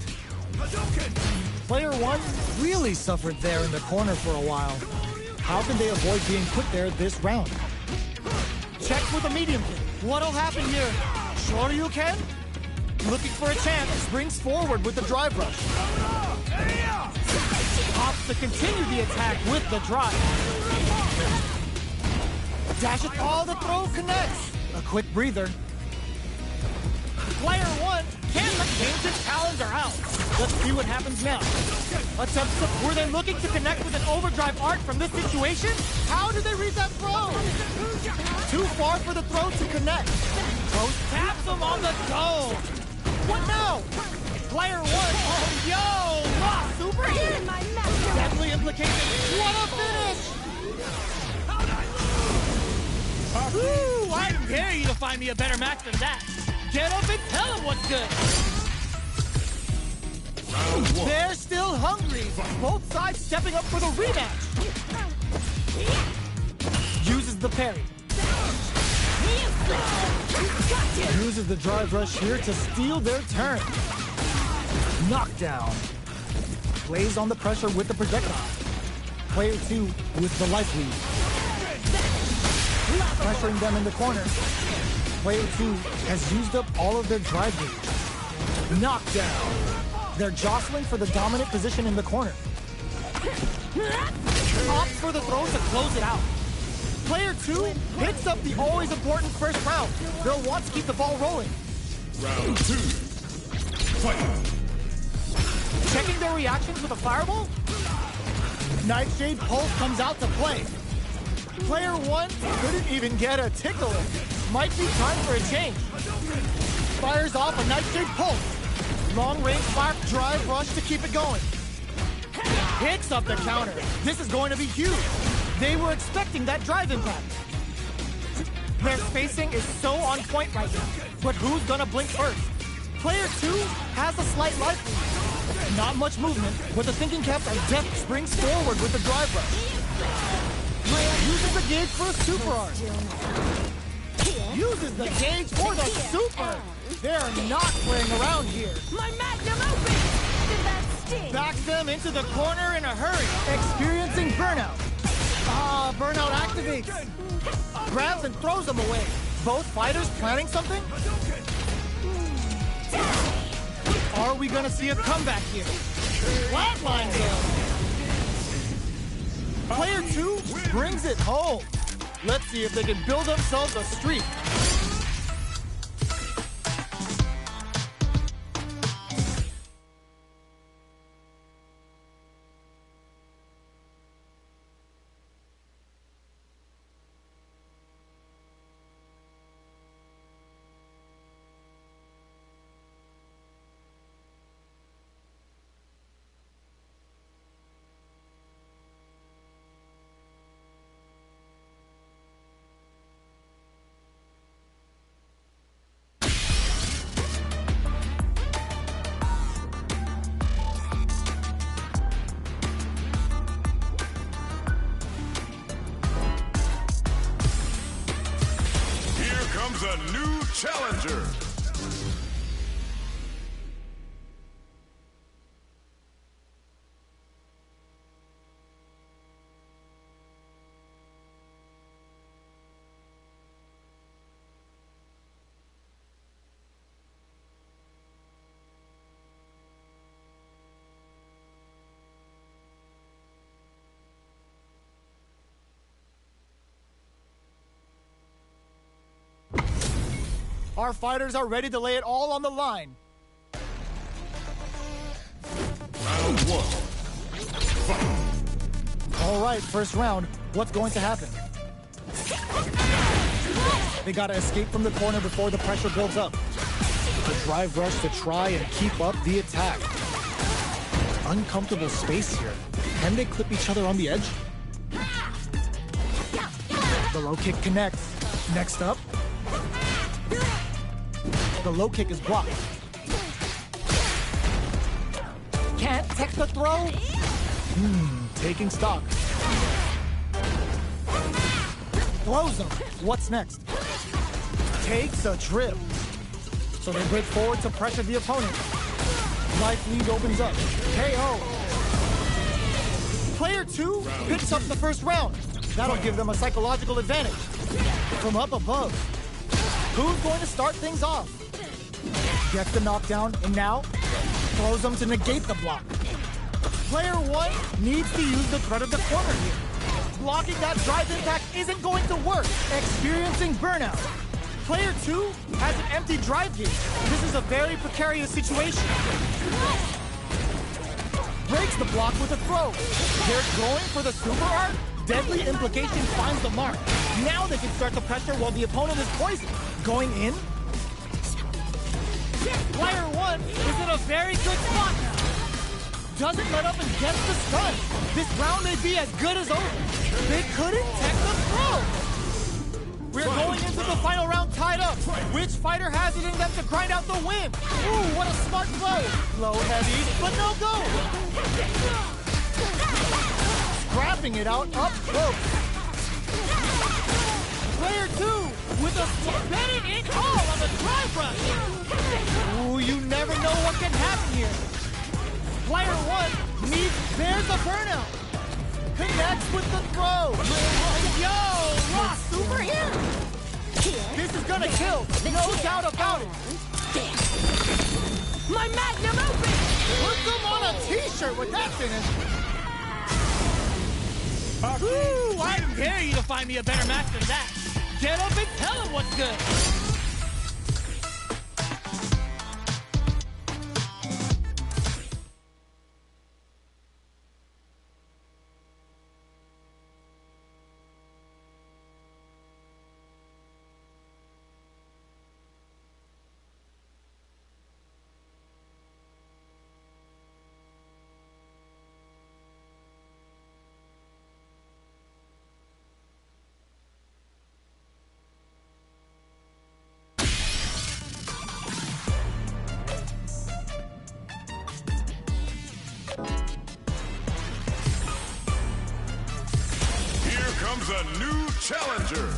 Player 1 really suffered there in the corner for a while. How can they avoid being put there this round? Checks with a medium kick. What'll happen here? Shoryuken? Looking for a chance, springs forward with the drive rush. Opts to continue the attack with the drive. Dash it all, the throw connects. A quick breather. Player 1 can't change his calendar out. Let's see what happens now. Attempts to, were they looking to connect with an overdrive arc from this situation? How did they read that throw? Too far for the throw to connect. Throw taps him on the dome. What now? Player 1, oh yo, lost super hit. Deadly implication. What a finish! Ooh, I dare you to find me a better match than that. Get up and tell him what's good. Round 1. They're still hungry. Both sides stepping up for the rematch. Uses the parry. Uses the drive rush here to steal their turn. Knockdown. Plays on the pressure with the projectile. Player 2 with the life lead. Pressuring them in the corner. Player 2 has used up all of their drive gauge. Knockdown. They're jostling for the dominant position in the corner. Opts for the throw to close it out. Player 2 picks up the always important first round. They'll want to keep the ball rolling. Round 2. Fight. Checking their reactions with a fireball? Nightshade Pulse comes out to play. Player 1 couldn't even get a tickle in. Might be time for a change. Fires off a Nightshade Pulse. Long range fire drive rush to keep it going. Picks up the counter. This is going to be huge. They were expecting that drive impact. Their spacing is so on point right now. But who's gonna blink first? Player 2 has a slight life lead. Not much movement, but the thinking caps are deft springs forward with the drive rush. Uses the gauge for a super art. Uses the gauge for the super. They're not playing around here. My magnum opus! Did that sting? Backs them into the corner in a hurry. Experiencing burnout. Burnout activates. Grabs and throws them away. Both fighters planning something? Are we gonna see a comeback here? Flatline though. Player 2 brings it home. Let's see if they can build themselves a streak. A new challenger. Our fighters are ready to lay it all on the line. Round 1. Fight. All right, first round. What's going to happen? They gotta escape from the corner before the pressure builds up. The drive rush to try and keep up the attack. Uncomfortable space here. Can they clip each other on the edge? The low kick connects. Next up. The low kick is blocked. Can't tech the throw? Taking stock. Throws him. What's next? Takes a trip. So they break forward to pressure the opponent. Life lead opens up. KO. Player 2 picks up the first round. That'll give them a psychological advantage. From up above. Who's going to start things off? Gets the knockdown, and now throws them to negate the block. Player 1 needs to use the threat of the corner here. Blocking that drive impact isn't going to work. Experiencing burnout. Player 2 has an empty drive gauge. This is a very precarious situation. Breaks the block with a throw. They're going for the super art. Deadly implication finds the mark. Now they can start the pressure while the opponent is poisoned. Going in. Player 1 is in a very good spot now. Doesn't let up and gets the stun. This round may be as good as over. They couldn't tech the throw. We're going into the final round tied up. Which fighter has it in them to grind out the win? Ooh, what a smart throw. Low heavy, but no go. Scrapping it out up close. Player 2 with a betting it all on the drive rush. Ooh, you never know what can happen here. Player 1 there's a burnout. Connects with the throw. Yo, raw super here. This is gonna kill, no doubt about it. My magnum opus! Put them on a t-shirt with that finish. Ooh, I dare you to find me a better match than that. Get up and tell him what's good. comes a new challenger.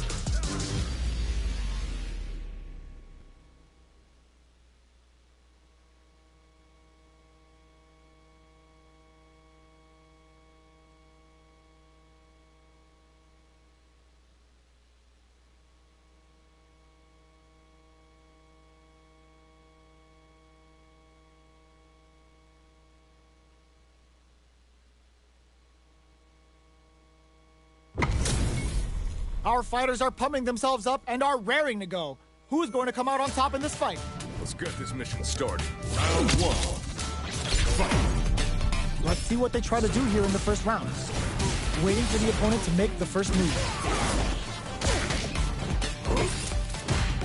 Our fighters are pumping themselves up and are raring to go. Who is going to come out on top in this fight? Let's get this mission started. Round one. Fight. Let's see what they try to do here in the first round. Waiting for the opponent to make the first move.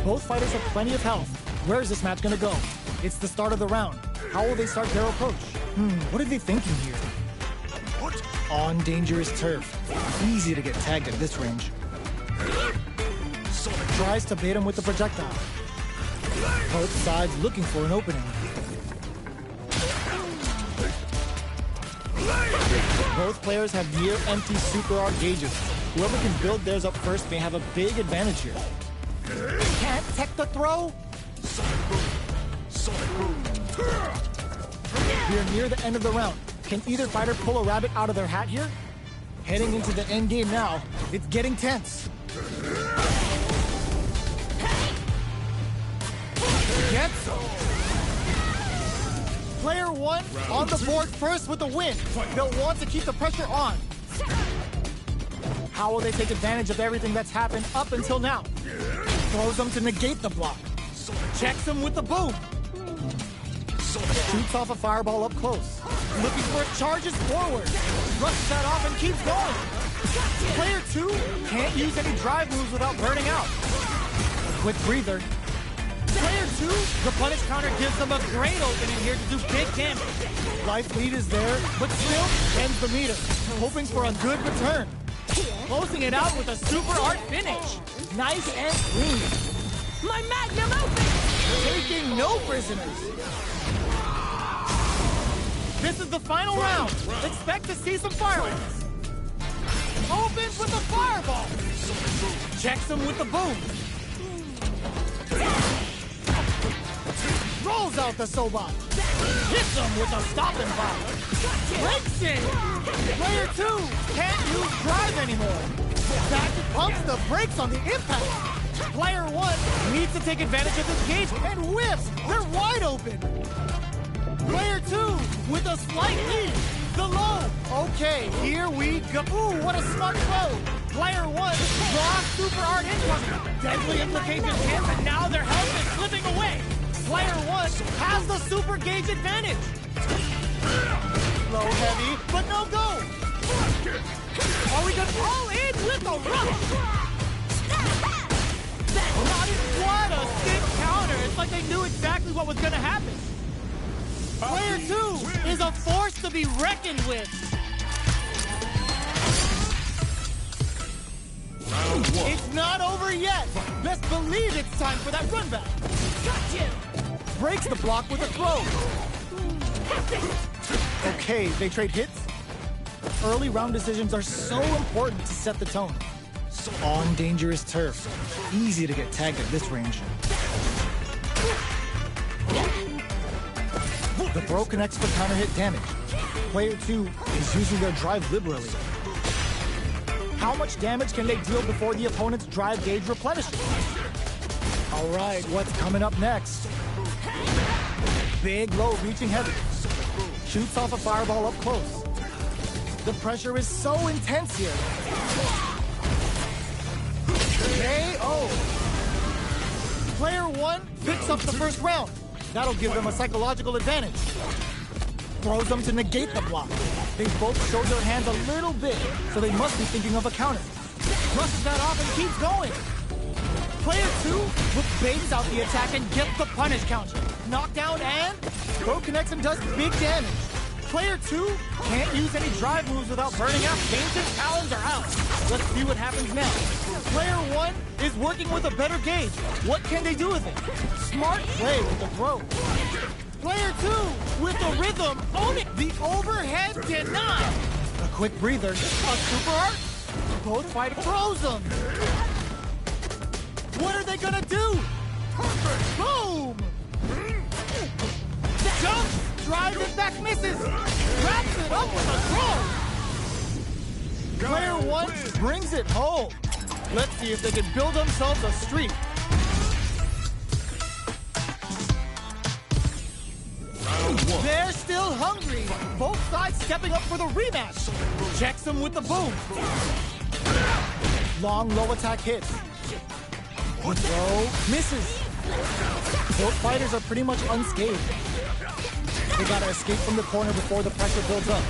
Both fighters have plenty of health. Where is this match going to go? It's the start of the round. How will they start their approach? What are they thinking here? What? On dangerous turf. Easy to get tagged at this range. Tries to bait him with the projectile. Both sides looking for an opening. Both players have near empty super art gauges. Whoever can build theirs up first may have a big advantage here. Can't tech the throw? We're near the end of the round. Can either fighter pull a rabbit out of their hat here? Heading into the end game now. It's getting tense. Gets him. Player one on the board first with the win. They'll want to keep the pressure on. How will they take advantage of everything that's happened up until now? Throws them to negate the block. Checks him with the boom. Shoots off a fireball up close. Looking for it, charges forward. Rushes that off and keeps going. Player two can't use any drive moves without burning out. Quick breather. Player two, the punish counter gives them a great opening here to do big damage. Life lead is there, but still ends the meter, hoping for a good return. Closing it out with a super art finish. Nice and clean. My magnum open! Taking no prisoners. This is the final round. Expect to see some fireworks. Opens with a fireball. Checks him with the boom. Rolls out the Sobot. Hits him with a stopping bomb. Breaks in. Player two can't use drive anymore. Back pumps the brakes on the impact. Player one needs to take advantage of this gauge and whiffs. They're wide open. Player two with a slight lead. The low. Okay, here we go. Ooh, what a smart throw. Player one, raw super art incoming. Deadly implications him, and now their health is slipping away. Player one has the super gauge advantage. Low heavy, but no go. Are we going all in with the rush? What a stick counter. It's like they knew exactly what was going to happen. Player two is a force to be reckoned with. Round one. It's not over yet. Best believe it's time for that run back. Gotcha. Breaks the block with a throw. Okay, they trade hits. Early round decisions are so important to set the tone. On dangerous turf. Easy to get tagged at this range. The throw connects for counter hit damage. Player two is using their drive liberally. How much damage can they deal before the opponent's drive gauge replenishes? All right, what's coming up next? Big low reaching heavy. Shoots off a fireball up close. The pressure is so intense here. KO. Player one picks up the first round. That'll give them a psychological advantage. Throws them to negate the block. They both showed their hands a little bit, so they must be thinking of a counter. Rushes that off and keeps going. Player two baits out the attack and gets the punish counter. Knockdown and throw connects and does big damage. Player two can't use any drive moves without burning out. Ancient talons are out. Let's see what happens now. Player one is working with a better gauge. What can they do with it? Smart play with the throw. Player two with the rhythm. Own it. The overhead denied. A quick breather. A super art. Both fighter throws them. What are they gonna do? Boom! Jump! Drives it back, misses. Wraps it up with a throw. Player one brings it home. Let's see if they can build themselves a streak. They're still hungry. Both sides stepping up for the rematch. Checks him with the boom. Long low attack hits. Throw misses. Both fighters are pretty much unscathed. They gotta escape from the corner before the pressure builds up.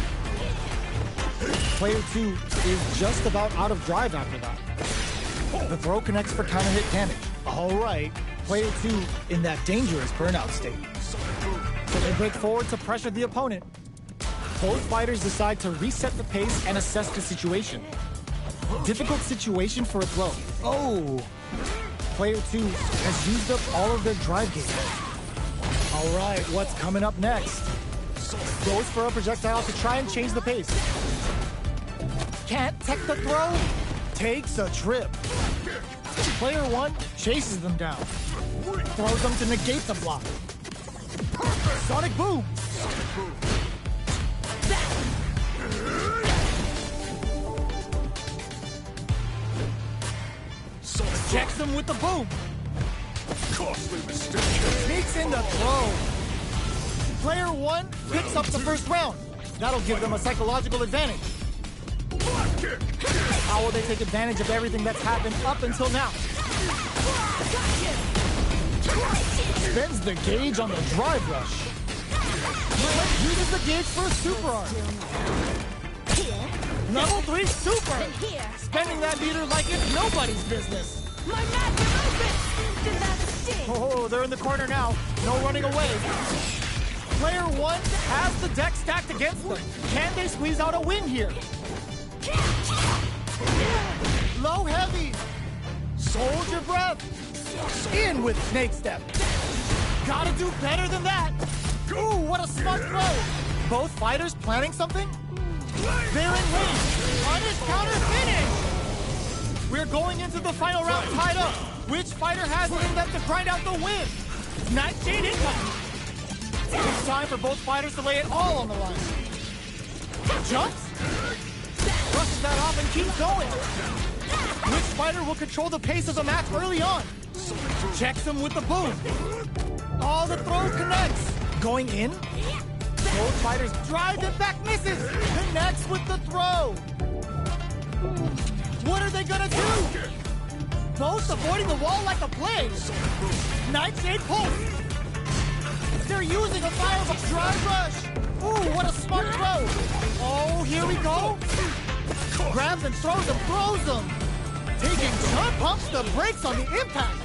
Player two is just about out of drive after that. The throw connects for counter hit damage. All right, player two in that dangerous burnout state. So they break forward to pressure the opponent. Both fighters decide to reset the pace and assess the situation. Difficult situation for a throw. Oh! Player two has used up all of their drive gauge. All right, what's coming up next? Goes for a projectile to try and change the pace. Can't tech the throw. Takes a trip. Player one chases them down. Throws them to negate the block. Sonic boom! Checks him with the boom. Costly mistake. Sneaks in the throw. Player one picks up the first round. That'll give them a psychological advantage. How will they take advantage of everything that's happened up until now? Spends the gauge on the drive rush. Uses the gauge for a super arm. Level 3 super! Spending that meter like it's nobody's business. My magnum opus! Did that sting? Oh, they're in the corner now. No running away. Player one has the deck stacked against them. Can they squeeze out a win here? Low heavy. Hold your breath. In with snake step. Gotta do better than that. Ooh, what a smart throw. Both fighters planning something? They're in range. Punish, counter, finish. We're going into the final round tied up. Which fighter has it in them to grind out the win? Nightshade income. It's time for both fighters to lay it all on the line. Jumps. Brushes that off and keeps going. Which fighter will control the pace of the match early on? Checks him with the boom. All the throw connects. Going in. Both fighters drive it back, misses. Connects with the throw. What are they gonna do? Both avoiding the wall like a plague. Nightshade pulse. They're using a fireable drive rush. Ooh, what a smart throw. Oh, here we go. Grabs and throws them. Taking jump pumps the brakes on the impact.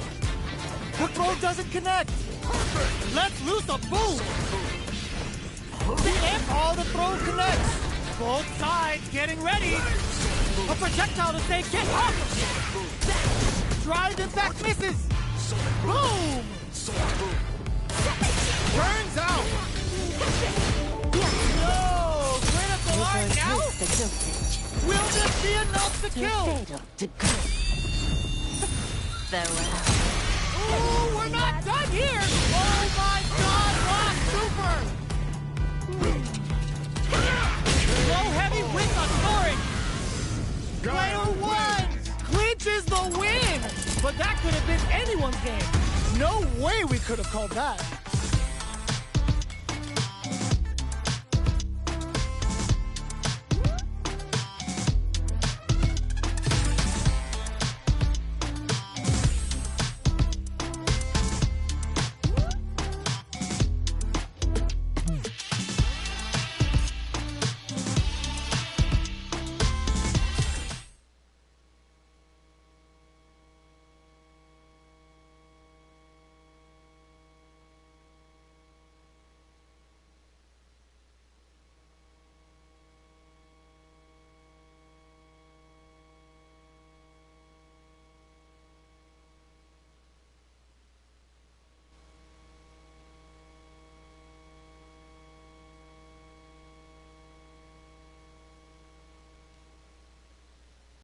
The throw doesn't connect. Let's loose a boom. All the throw connects. Both sides getting ready. A projectile to say get off. Drive impact misses. Boom. Burns out. No, critical art now. Will this be enough to kill? Farewell. Ooh, we're not done here. Oh my God, Rock Super. Low heavy wins on scoring. Player one clinches the win. But that could have been anyone's game. No way we could have called that.